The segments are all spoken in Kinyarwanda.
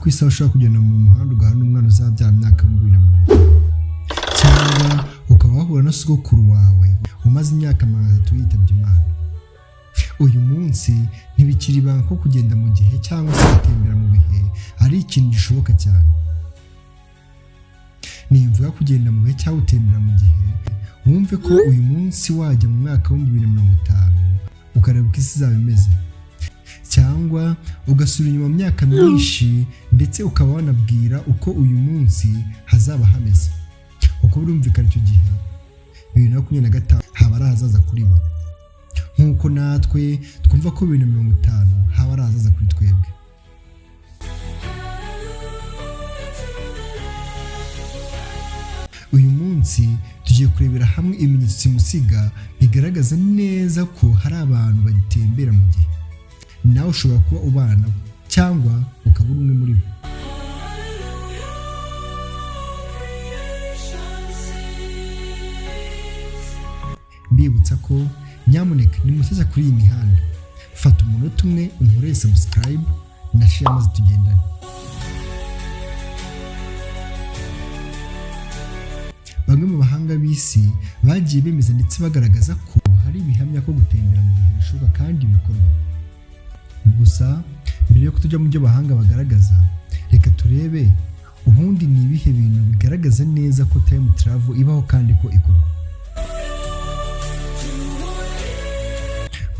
ku isaha ushobora kugenda mu muhanda ugahana umwana uzabyara imyaka 2030, cyangwa ukaba wahura na sogokuru wawe umaze imyaka 300 yitabye Imana. Uyu munsi ntibikiri ibanga ko kugenda mu gihe cyangwa se gutembera mu bihe ari ikintu gishoboka cyane. Nimvuga kugenda mu bihe cyangwa gutembera mu gihe, wumve ko uyu munsi wajya mu mwaka wa 2050 ukareba uko isi izaba imeze, cyangwa ugasura inyuma mu myaka myinshi ndetse ukaba wanabwira uko uyu munsi hazaba hameze. Uko birumvikana icyo gihe 2025 haba ari ahazaza kuri bo, nk'uko natwe twumva ko 2050 haba ari ahazaza kuri twebwe. Uyu munsi tugiye kurebera hamwe ibimenyetso simusiga bigaragaza neza ko hari abantu bagitembera mu gihe. Nawe ushobora kuba ubana nabo cyangwa ukaba uri umwe muri bo. Mbibutsa ko nyamuneka nimushyashya kuri iyi mihanda, fata umunota umwe unkorere subscribe na share maze tugendane. Bamwe mu bahanga b'isi bagiye bemeza ndetse bagaragaza ko hari ibihamya ko gutembera mu gihe bishoboka kandi bikorwa. Gusa mbere yo kutujya mu byo bahanga bagaragaza, reka turebe ubundi ni ibihe bintu bigaragaza neza ko time travel ibaho kandi ko ikorwa.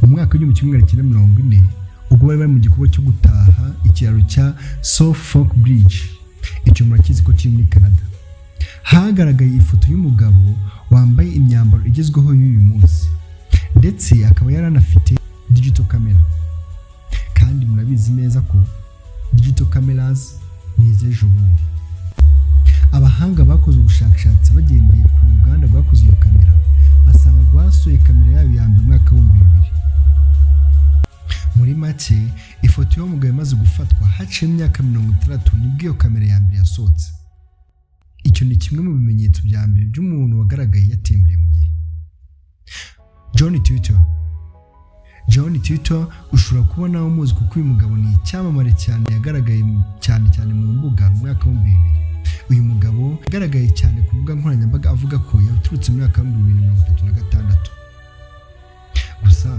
Mu mwaka wa 1940 ubwo bari mu gikorwa cyo gutaha ikiraro cya Suffolk Bridge, icyo murakizi ko kiri muri Canada, hagaragaye ifoto y'umugabo wambaye imyambaro igezweho y'uyu munsi, ndetse akaba yaranafite digital camera. Kandi murabizi neza ko digital cameras ni iz'ejo bundi. Abahanga bakoze ubushakashatsi bagendeye ku ruganda rwakoze iyo kamera, basanga rwasohoye kamera yayo ya mbere mwaka wa 2000. Muri make ifoto y'umugabo imaze gufatwa haciye imyaka 60 nibwo iyo kamera ya mbere yasohotse. Icyo ni kimwe mu bimenyetso bya mbere by'umuntu wagaragaye yatembereye mu gihe. John Titor ushobora kubona umuzi kuko uyu mugabo ni icyamamare cyane, yagaragaye cyane mu mbuga mu mwaka wa 2000. Uyu mugabo yagaragaye cyane ku mbuga nkoranyambaga avuga ko yaturutse mu mwaka wa 2036. Gusa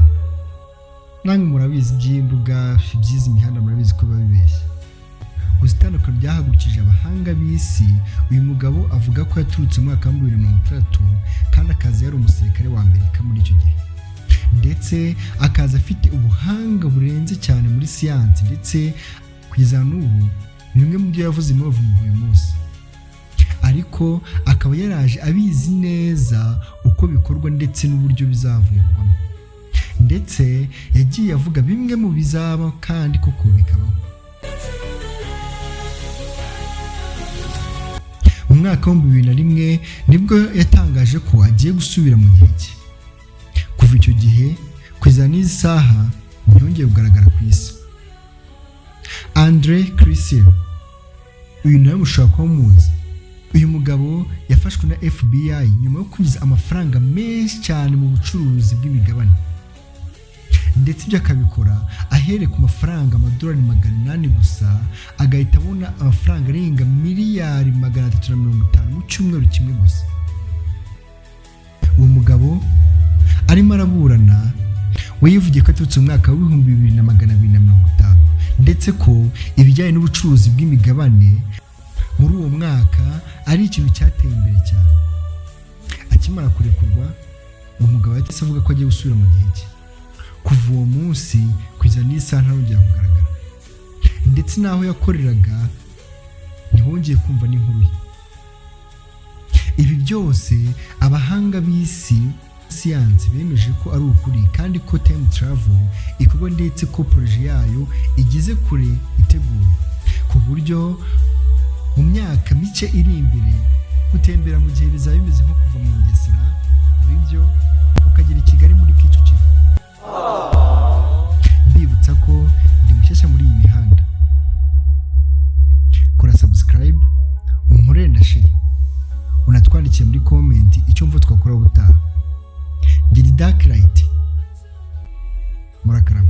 namwe murabizi by'imbuga by'izi mihanda murabizi ko babibeshya. Gusa itandukano ryahagurukije abahanga b'isi, uyu mugabo avuga ko yaturutse mu mwaka wa 2030 kandi akaza yari umusirikare wa Amerika muri icyo gihe, ndetse akaza afite ubuhanga burenze cyane muri siyansi, ndetse kugeza n'ubu bimwe mu byo yavuze impamvu uyu munsi, ariko akaba yaraje abizi neza uko bikorwa ndetse n'uburyo bizavurwamo, ndetse yagiye avuga bimwe mu bizaba kandi koko bikabaho. Mu mwaka wa 2001 nibwo yatangaje ko agiye gusubira mu gihe cye. Kuva icyo gihe kugeza n'izi saha ntiyongeye kugaragara ku isi. Andre Crisir, uyu nawe mushobora kuba muzi. Uyu mugabo yafashwe na FBI nyuma yo kwinjiza amafaranga menshi cyane mu bucuruzi bw'imigabane, ndetse ibyo akabikora ahere ku mafaranga amadolari 800 gusa, agahita abona amafaranga arenga miliyari 350 mu cyumweru kimwe gusa. Uwo mugabo arimo araburana, we yivugiye ko aturutse mu mwaka wa 2250, ndetse ko ibijyanye n'ubucuruzi bw'imigabane muri uwo mwaka ari ikintu cyateye imbere cyane. Akimara kurekurwa, uwo mugabo yahise avuga ko agiye gusubira mu gihe cye. Kuva uwo munsi kugeza n'isaha ntarongera kugaragara, ndetse n'aho yakoreraga ntihongeye kumva n'inkuru ye. Ibi byose abahanga b'isi siyansi bemeje ko ari ukuri, kandi ko time travel ikorwa, ndetse ko proje yayo igeze kure itegurwa, ku buryo mu myaka mike iri imbere gutembera mu gihe bizaba bimeze nko kuva mu Bugesera buryo ukagera i Kigali muri Kicukiro. Mbibutsa ko ndi mushyashya muri iyi mihanda. Kora subscribe, unkorere na share, unatwandikiye muri comment icyo mvuga twakora ubutaha. Ngiri Dark Light. Murakara.